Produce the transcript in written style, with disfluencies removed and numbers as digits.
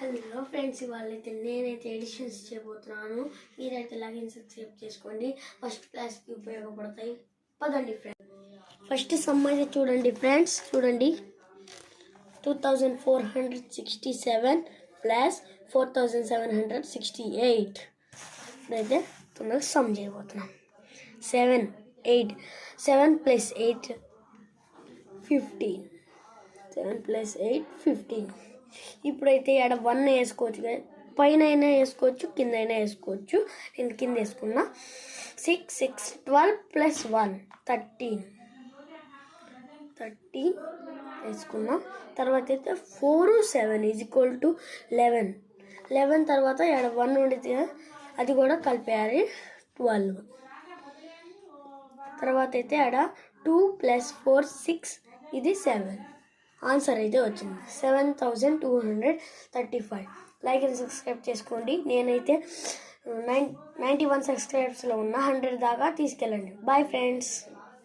Hello friends, ఇవాళైతే నేనైతే editions చేయబోతున్నాను. మీరైతే లాగిన్ సబ్స్క్రైబ్ చేసుకోండి, ఫస్ట్ క్లాస్కి ఉపయోగపడతాయి. పదండి ఫ్రెండ్స్, ఫస్ట్ సమ్ అయితే చూడండి ఫ్రెండ్స్. చూడండి, 2467 ప్లస్ 4768. ఇప్పుడైతే తొందరగా సమ్ చేయబోతున్నాం. 7 8 7 ప్లస్ 8 15. 7 ప్లస్ 8 15. ఇప్పుడైతే ఇక్కడ 1 వేసుకోవచ్చు కదా, పైన అయినా వేసుకోవచ్చు, కింద అయినా వేసుకోవచ్చు. నేను కింద వేసుకున్నా. 6 6 12 ప్లస్ 1 13 వేసుకున్నా. తర్వాత అయితే 4 7 ఈజ్ ఈక్వల్ టు 11. 11 తర్వాత ఇక్కడ 1 ఉండితే అది కూడా కలిపేయాలి, 12. తర్వాత అయితే ఇక్కడ 2 ప్లస్ 4 6, ఇది 7. ఆన్సర్ అయితే వచ్చింది 7235. లైక్ అండ్ సబ్స్క్రైబ్ చేసుకోండి. నేనైతే 91 సబ్స్క్రైబర్స్లో ఉన్న 100 దాకా తీసుకెళ్ళండి. Bye friends.